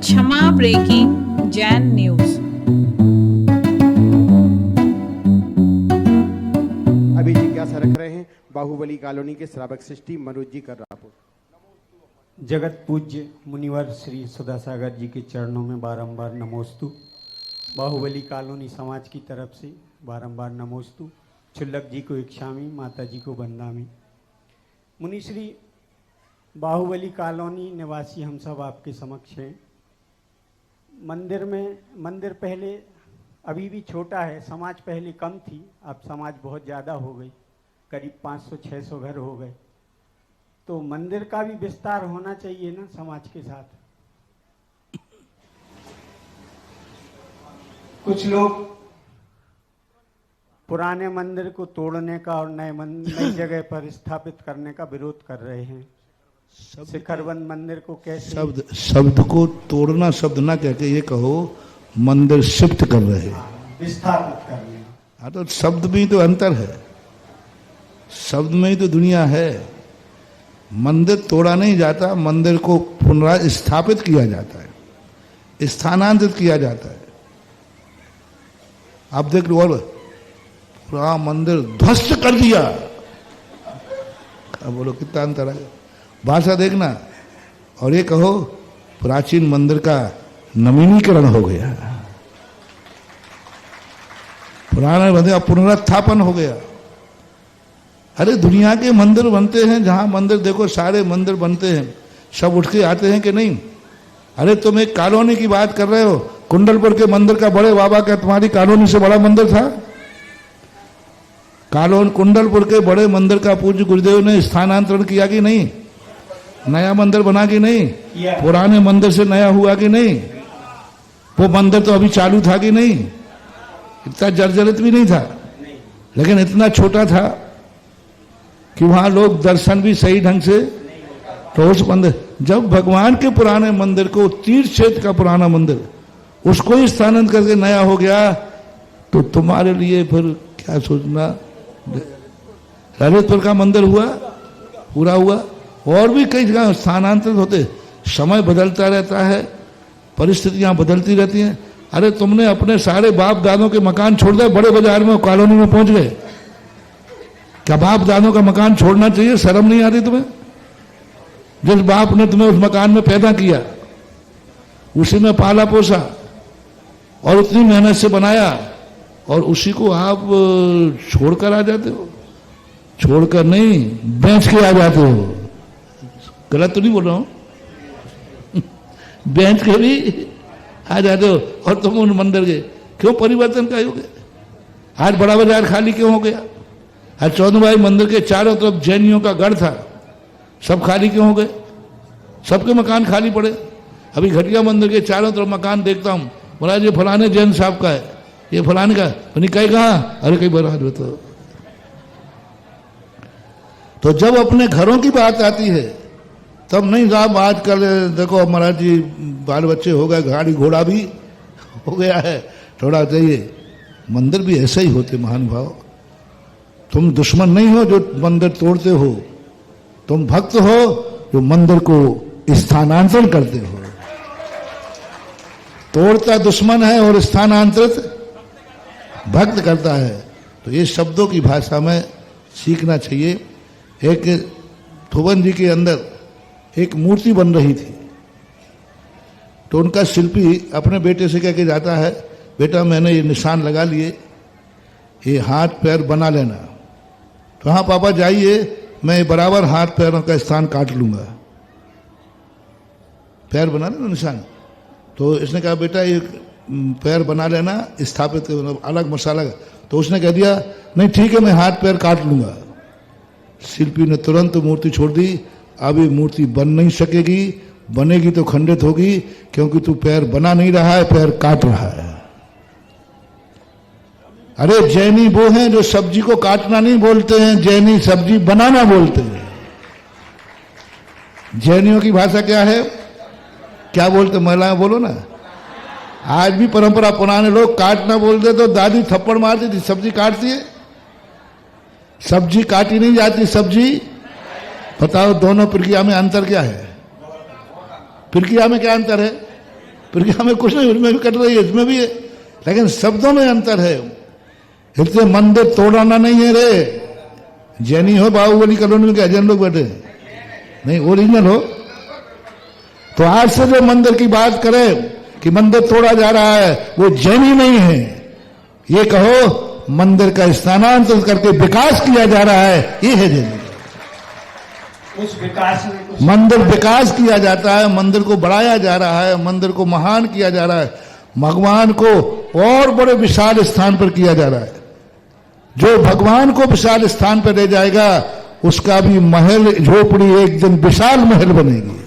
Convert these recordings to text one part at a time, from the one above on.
क्षमा breaking Jain news. अभी जिज्ञासा रख रहे हैं बाहुबली कॉलोनी के श्रावक सृष्टि मनोज जी कर्रापुर। जगत पूज्य मुनिवर श्री सुधासागर जी के चरणों में बारंबार नमोस्तु। बाहुबली कॉलोनी समाज की तरफ से बारंबार नमोस्तु। छुल्लक जी को इच्छामी, माता जी को बंदामी। मुनिश्री, बाहुबली कॉलोनी निवासी हम सब आपके समक्ष हैं। मंदिर पहले अभी भी छोटा है, समाज पहले कम थी, अब समाज बहुत ज़्यादा हो गई, करीब 500-600 घर हो गए। तो मंदिर का भी विस्तार होना चाहिए ना समाज के साथ। कुछ लोग पुराने मंदिर को तोड़ने का और नई जगह पर स्थापित करने का विरोध कर रहे हैं। शिखरबंद मंदिर को कैसे शब्द को तोड़ना शब्द ना कह के ये कहो मंदिर शिफ्ट कर रहे हैं, विस्थापित करने। हाँ, तो शब्द में ही तो अंतर है, शब्द में ही तो दुनिया है। मंदिर तोड़ा नहीं जाता, मंदिर को पुनर्स्थापित किया जाता है, स्थानांतरित किया जाता है। आप देख लो, और पूरा मंदिर ध्वस्त कर दिया, अब बोलो कितना अंतर है। भाषा देखना, और ये कहो प्राचीन मंदिर का नवीनीकरण हो गया, पुराना मंदिर का पुनरुत्थापन हो गया। अरे दुनिया के मंदिर बनते हैं, जहां मंदिर देखो सारे मंदिर बनते हैं, सब उठ के आते हैं कि नहीं? अरे तुम एक कॉलोनी की बात कर रहे हो, कुंडलपुर के मंदिर का बड़े बाबा का तुम्हारी कॉलोनी से बड़ा मंदिर था? कुंडलपुर के बड़े मंदिर का पूज्य गुरुदेव ने स्थानांतरण किया कि नहीं? नया मंदिर बना कि नहीं? पुराने मंदिर से नया हुआ कि नहीं? वो मंदिर तो अभी चालू था कि नहीं? इतना जर्जरित भी नहीं था, लेकिन इतना छोटा था कि वहां लोग दर्शन भी सही ढंग से। तो उस मंदिर, जब भगवान के पुराने मंदिर को, तीर्थ क्षेत्र का पुराना मंदिर, उसको ही स्थानांतरित करके नया हो गया, तो तुम्हारे लिए फिर क्या सोचना। ललितपुर का मंदिर हुआ, पूरा हुआ, और भी कई जगह स्थानांतरित होते। समय बदलता रहता है, परिस्थितियां बदलती रहती हैं। अरे तुमने अपने सारे बाप दादों के मकान छोड़ दिए, बड़े बाजार में कॉलोनी में पहुंच गए। क्या बाप दादों का मकान छोड़ना चाहिए? शर्म नहीं आती तुम्हें? जिस बाप ने तुम्हें उस मकान में पैदा किया, उसी में पाला पोसा और उतनी मेहनत से बनाया, और उसी को आप छोड़कर आ जाते हो। छोड़कर नहीं, बेच के आ जाते हो। गलत तो नहीं बोल रहा हूं? बेच के भी आ जाते हो, और तुम उन मंदिर के क्यों परिवर्तन का हो गया? आज बड़ा बाजार खाली क्यों हो गया? आज चौधरी मंदिर के चारों तरफ जैनियों का गढ़ था, सब खाली क्यों हो गए? सबके मकान खाली पड़े। अभी घटिया मंदिर के चारों तरफ मकान देखता हूं, बोला ये फलाने जैन साहब का है, ये फलाने का, कहीं कहाँ? अरे कहीं बना दो। तो जब अपने घरों की बात आती है तब नहीं साहब, आजकल देखो महाराज जी बाल बच्चे हो गए, गाड़ी घोड़ा भी हो गया है, थोड़ा चाहिए। मंदिर भी ऐसे ही होते महानुभाव। तुम दुश्मन नहीं हो जो मंदिर तोड़ते हो, तुम भक्त हो जो मंदिर को स्थानांतरण करते हो। तोड़ता दुश्मन है और स्थानांतरित भक्त करता है। तो ये शब्दों की भाषा में सीखना चाहिए। एक भुवन जी के अंदर एक मूर्ति बन रही थी, तो उनका शिल्पी अपने बेटे से कह के जाता है, बेटा मैंने ये निशान लगा लिए, ये हाथ पैर बना लेना। तो हाँ पापा जाइए, मैं बराबर हाथ पैरों का स्थान काट लूंगा। पैर बना लेना निशान। तो इसने कहा बेटा ये पैर बना लेना, स्थापित अलग मसाला। तो उसने कह दिया नहीं ठीक है, मैं हाथ पैर काट लूंगा। शिल्पी ने तुरंत मूर्ति छोड़ दी। अब ये मूर्ति बन नहीं सकेगी, बनेगी तो खंडित होगी, क्योंकि तू पैर बना नहीं रहा है, पैर काट रहा है। अरे जैनी वो हैं जो सब्जी को काटना नहीं बोलते हैं, जैनी सब्जी बनाना बोलते हैं। जैनियों की भाषा क्या है? क्या बोलते? महिलाएं बोलो ना। आज भी परंपरा, पुराने लोग काटना बोलते तो दादी थप्पड़ मारती थी, सब्जी काटती है? सब्जी काटी नहीं जाती, सब्जी। बताओ दोनों प्रक्रिया में अंतर क्या है? प्रक्रिया में क्या अंतर है? प्रज्ञा में कुछ नहीं, उसमें भी कट रही है, इसमें भी है, लेकिन शब्दों में अंतर है। इसलिए मंदिर तोड़ाना नहीं है रे। जैनी हो बाहुबली कॉलोनी में, क्या जैन लोग बैठे नहीं, ओरिजिनल हो तो आज से जो मंदिर की बात करे कि मंदिर तोड़ा जा रहा है, वो जैनी नहीं है। ये कहो मंदिर का स्थानांतरित करके विकास किया जा रहा है, ये है जैनी। उस विकास में कुछ मंदिर विकास किया जाता है, मंदिर को बढ़ाया जा रहा है, मंदिर को महान किया जा रहा है, भगवान को और बड़े विशाल स्थान पर किया जा रहा है। जो भगवान को विशाल स्थान पर ले जाएगा, उसका भी महल झोपड़ी एक दिन विशाल महल बनेगी।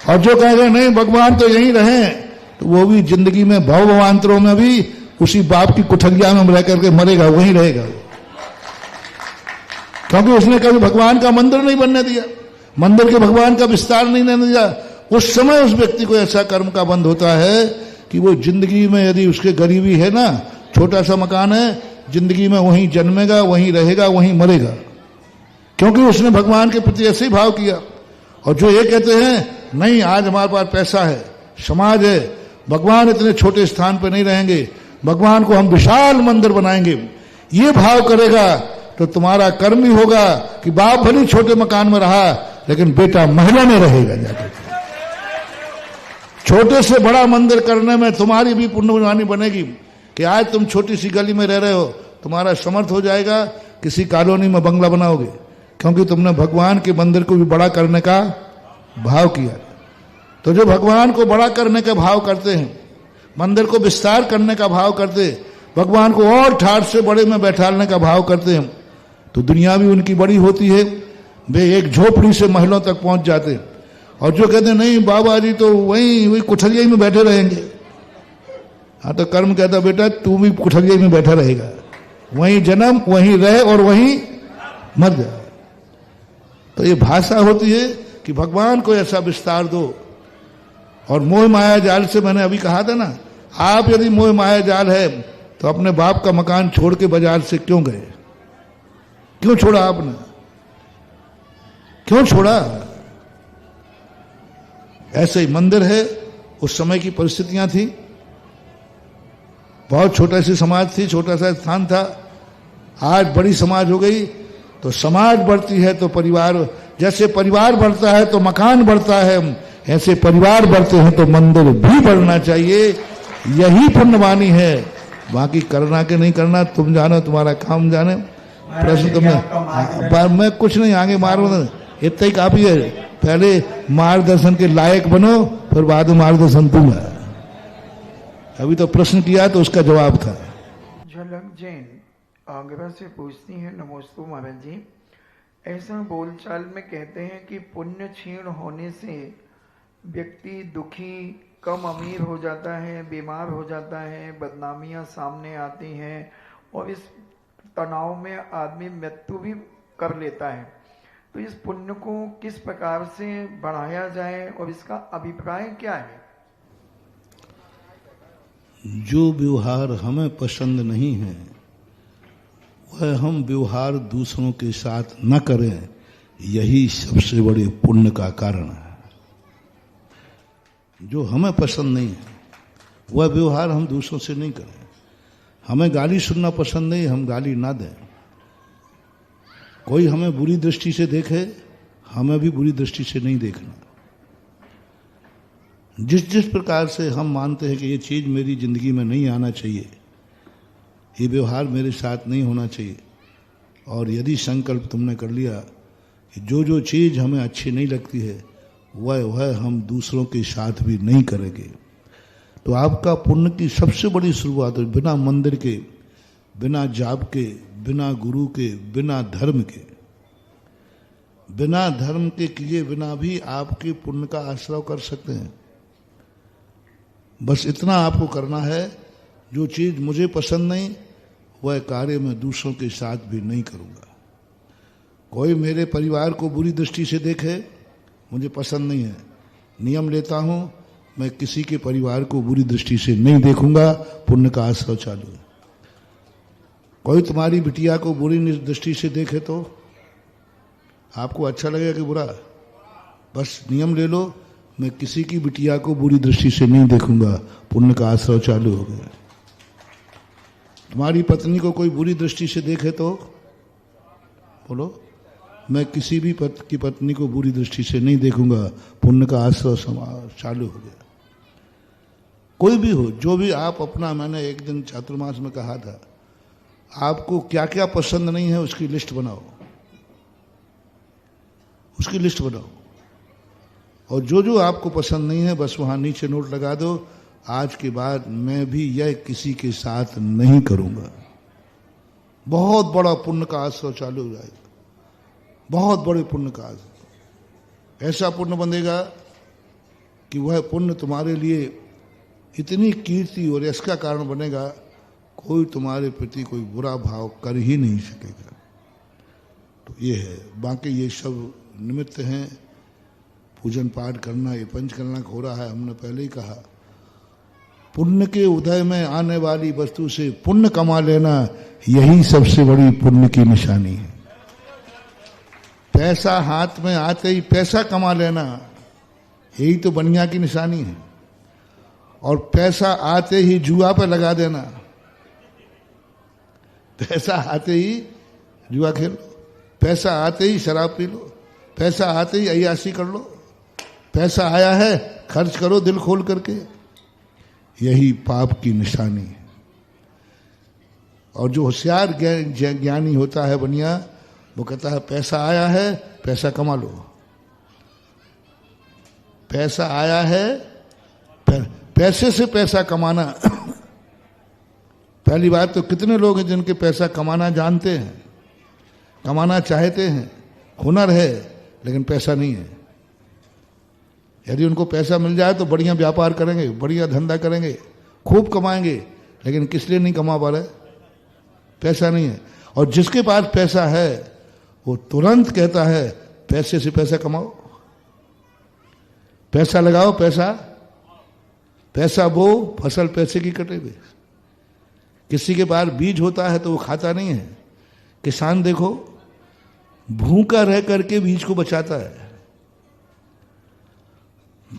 और जो कहेगा नहीं भगवान तो यहीं रहे, तो वो भी जिंदगी में भवभावांतरों में भी उसी बाप की कुठरिया में रह करके मरेगा, वहीं रहेगा, क्योंकि उसने कभी भगवान का मंदिर नहीं बनने दिया, मंदिर के भगवान का विस्तार नहीं करने दिया। उस समय उस व्यक्ति को ऐसा कर्म का बंध होता है कि वो जिंदगी में, यदि उसके गरीबी है ना, छोटा सा मकान है, जिंदगी में वहीं जन्मेगा, वहीं रहेगा, वहीं मरेगा, क्योंकि उसने भगवान के प्रति ऐसे ही भाव किया। और जो ये कहते हैं नहीं आज हमारे पास पैसा है, समाज है, भगवान इतने छोटे स्थान पर नहीं रहेंगे, भगवान को हम विशाल मंदिर बनाएंगे, ये भाव करेगा तो तुम्हारा कर्म ही होगा कि बाप भले छोटे मकान में रहा, लेकिन बेटा महलों में रहेगा जाकर। छोटे से बड़ा मंदिर करने में तुम्हारी भी पुण्यवानी बनेगी कि आज तुम छोटी सी गली में रह रहे हो, तुम्हारा समर्थ हो जाएगा, किसी कॉलोनी में बंगला बनाओगे, क्योंकि तुमने भगवान के मंदिर को भी बड़ा करने का भाव किया। तो जो भगवान को बड़ा करने का भाव करते हैं, मंदिर को विस्तार करने का भाव करते, भगवान को और ठाठ से बड़े में बैठाने का भाव करते हैं, तो दुनिया भी उनकी बड़ी होती है। वे एक झोपड़ी से महलों तक पहुंच जाते हैं। और जो कहते नहीं बाबा जी तो वही कुठरिया में बैठे रहेंगे, हाँ तो कर्म कहता बेटा तू भी कुठरिया में बैठा रहेगा, वहीं जन्म, वहीं रहे और वहीं मर जा। तो ये भाषा होती है कि भगवान को ऐसा विस्तार दो। और मोह माया जाल से मैंने अभी कहा था ना, आप यदि मोह माया जाल है तो अपने बाप का मकान छोड़ के बाजार से क्यों गए? क्यों छोड़ा आपने? क्यों छोड़ा? ऐसे ही मंदिर है, उस समय की परिस्थितियां थी, बहुत छोटा सी समाज थी, छोटा सा स्थान था, आज बड़ी समाज हो गई। तो समाज बढ़ती है तो परिवार, जैसे परिवार बढ़ता है तो मकान बढ़ता है, ऐसे परिवार बढ़ते हैं तो मंदिर भी बढ़ना चाहिए। यही पुण्यवानी है, बाकी करना के नहीं करना तुम जानो, तुम्हारा काम जाने। प्रश्न तुम्हें मैं कुछ नहीं आगे मारो, इतना ही काफी है। पहले मार्गदर्शन के लायक बनो, फिर बाद में मार्गदर्शन दूंगा। अभी तो प्रश्न किया तो उसका जवाब था। झलक जैन आगरा से पूछती हैं, नमोस्तु महाराज जी, ऐसा बोलचाल में कहते हैं कि पुण्य क्षीण होने से व्यक्ति दुखी, कम अमीर हो जाता है, बीमार हो जाता है, बदनामियां सामने आती हैं और इस तनाव में आदमी मृत्यु भी कर लेता है। तो इस पुण्य को किस प्रकार से बढ़ाया जाए और इसका अभिप्राय क्या है? जो व्यवहार हमें पसंद नहीं है वह हम व्यवहार दूसरों के साथ न करें, यही सबसे बड़े पुण्य का कारण है। जो हमें पसंद नहीं है वह व्यवहार हम दूसरों से नहीं करें। हमें गाली सुनना पसंद नहीं, हम गाली ना दें। कोई हमें बुरी दृष्टि से देखे, हमें भी बुरी दृष्टि से नहीं देखना। जिस जिस प्रकार से हम मानते हैं कि ये चीज मेरी जिंदगी में नहीं आना चाहिए, ये व्यवहार मेरे साथ नहीं होना चाहिए, और यदि संकल्प तुमने कर लिया कि जो जो चीज हमें अच्छी नहीं लगती है वह हम दूसरों के साथ भी नहीं करेंगे, तो आपका पुण्य की सबसे बड़ी शुरुआत है। बिना मंदिर के, बिना जाप के, बिना गुरु के, बिना धर्म के, बिना धर्म के किए बिना भी आपके पुण्य का आश्रय कर सकते हैं। बस इतना आपको करना है, जो चीज मुझे पसंद नहीं वह कार्य मैं दूसरों के साथ भी नहीं करूंगा। कोई मेरे परिवार को बुरी दृष्टि से देखे, मुझे पसंद नहीं है, नियम लेता हूं मैं किसी के परिवार को बुरी दृष्टि से नहीं देखूंगा, पुण्य का आश्रय चालू है। कोई तुम्हारी बिटिया को बुरी दृष्टि से देखे तो आपको अच्छा लगेगा कि बुरा? बस नियम ले लो, मैं किसी की बिटिया को बुरी दृष्टि से नहीं देखूंगा, पुण्य का आश्रय चालू हो गया। तुम्हारी पत्नी को कोई बुरी दृष्टि से देखे तो बोलो, मैं किसी भी की पत्नी को बुरी दृष्टि से नहीं देखूंगा, पुण्य का आश्रय चालू हो गया। कोई भी हो, जो भी आप अपना, मैंने एक दिन चातुर्मास में कहा था, आपको क्या क्या पसंद नहीं है उसकी लिस्ट बनाओ, उसकी लिस्ट बनाओ, और जो जो आपको पसंद नहीं है बस वहां नीचे नोट लगा दो, आज के बाद मैं भी यह किसी के साथ नहीं करूंगा। बहुत बड़ा पुण्य का आश्रय चालू हो जाएगा, बहुत बड़े पुण्य का आश्रय। ऐसा पुण्य बनेगा कि वह पुण्य तुम्हारे लिए इतनी कीर्ति और यश का कारण बनेगा, कोई तुम्हारे प्रति कोई बुरा भाव कर ही नहीं सकेगा। तो ये है, बाकी ये सब निमित्त हैं। पूजन पाठ करना, ये पंचकर्णक हो रहा है, हमने पहले ही कहा। पुण्य के उदय में आने वाली वस्तु से पुण्य कमा लेना, यही सबसे बड़ी पुण्य की निशानी है। पैसा हाथ में आते ही पैसा कमा लेना, यही तो बनिया की निशानी है। और पैसा आते ही जुआ पे लगा देना, पैसा आते ही जुआ खेल लो, पैसा आते ही शराब पी लो, पैसा आते ही अय्याशी कर लो, पैसा आया है खर्च करो दिल खोल करके, यही पाप की निशानी है। और जो होशियार ज्ञानी होता है बनिया, वो कहता है पैसा आया है पैसा कमा लो, पैसा आया है, पैसे से पैसा कमाना। पहली बात तो कितने लोग हैं जिनके पैसा कमाना जानते हैं, कमाना चाहते हैं, हुनर है, लेकिन पैसा नहीं है। यदि उनको पैसा मिल जाए तो बढ़िया व्यापार करेंगे, बढ़िया धंधा करेंगे, खूब कमाएंगे, लेकिन किस लिए नहीं कमा पा रहे? पैसा नहीं है। और जिसके पास पैसा है वो तुरंत कहता है पैसे से पैसा कमाओ, पैसा लगाओ, पैसा बो, फसल पैसे की कटेगी। किसी के पास बीज होता है तो वो खाता नहीं है। किसान देखो, भूखा रह करके बीज को बचाता है,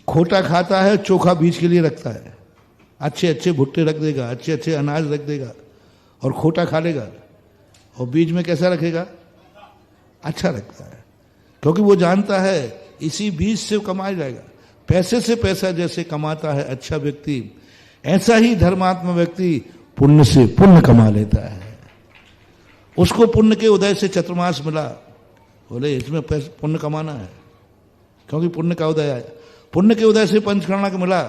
खोटा खाता है, चोखा बीज के लिए रखता है, अच्छे अच्छे भुट्टे रख देगा, अच्छे अच्छे अनाज रख देगा, और खोटा खा लेगा, और बीज में कैसा रखेगा? अच्छा रखता है, क्योंकि वो जानता है इसी बीज से कमाया जाएगा। पैसे से पैसा जैसे कमाता है अच्छा व्यक्ति, ऐसा ही धर्मात्मा व्यक्ति पुण्य से पुण्य कमा लेता है। उसको पुण्य के उदय से चतुर्मास मिला, बोले इसमें पुण्य कमाना है, क्योंकि पुण्य का उदय है। पुण्य के उदय से पंचकर्णक मिला,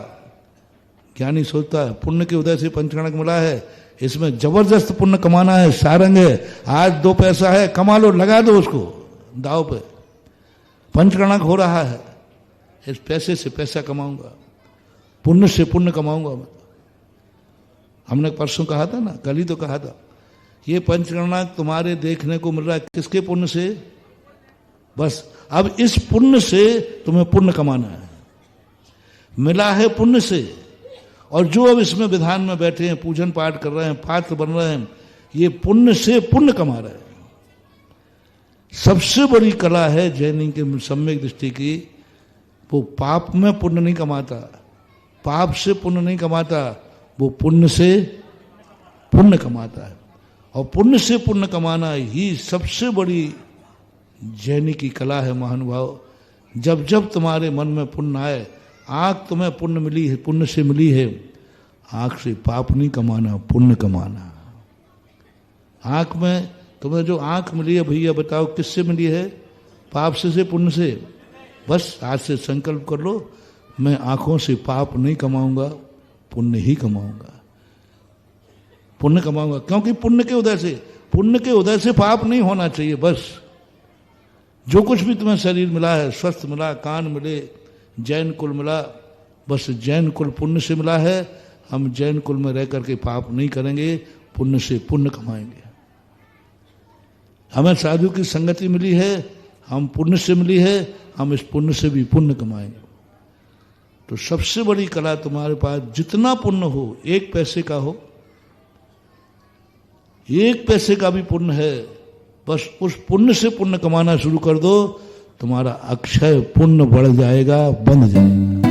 ज्ञानी सोचता है पुण्य के उदय से पंचकर्णक मिला है, इसमें जबरदस्त पुण्य कमाना है, सारंग है, आज 2 पैसा है, कमा लो, लगा दो उसको दाव पे। पंचकर्णक हो रहा है, इस पैसे से पैसा कमाऊंगा, पुण्य से पुण्य कमाऊंगा मैं। हमने परसों कहा था ना, कल ही तो कहा था, ये पंचकर्णक तुम्हारे देखने को मिल रहा है किसके पुण्य से? बस अब इस पुण्य से तुम्हें पुण्य कमाना है, मिला है पुण्य से। और जो अब इसमें विधान में बैठे हैं, पूजन पाठ कर रहे हैं, पात्र बन रहे हैं, ये पुण्य से पुण्य कमा रहे हैं। सबसे बड़ी कला है जैनी के सम्यक दृष्टि की, वो पाप में पुण्य नहीं कमाता, पाप से पुण्य नहीं कमाता, वो पुण्य से पुण्य कमाता है। और पुण्य से पुण्य कमाना ही सबसे बड़ी जैनी की कला है महानुभाव। जब जब तुम्हारे मन में पुण्य आए, आंख तुम्हें पुण्य मिली है, पुण्य से मिली है, आंख से पाप नहीं कमाना, पुण्य कमाना। आंख में तुम्हें जो आंख मिली है भैया बताओ किससे मिली है? पाप से पुण्य से? बस आज से संकल्प कर लो, मैं आंखों से पाप नहीं कमाऊंगा, पुण्य ही कमाऊंगा, पुण्य कमाऊंगा। क्योंकि पुण्य के उदय से पाप नहीं होना चाहिए। बस जो कुछ भी तुम्हें शरीर मिला है, स्वस्थ मिला, कान मिले, जैन कुल मिला, बस जैन कुल पुण्य से मिला है। हम जैन कुल में रह करके पाप नहीं करेंगे, पुण्य से पुण्य कमाएंगे। हमें साधु की संगति मिली है, हम पुण्य से मिली है, हम इस पुण्य से भी पुण्य कमाएंगे। तो सबसे बड़ी कला तुम्हारे पास जितना पुण्य हो, 1 पैसे का हो, 1 पैसे का भी पुण्य है, बस उस पुण्य से पुण्य कमाना शुरू कर दो। तुम्हारा अक्षय पुण्य बढ़ जाएगा, बंध जाएगा।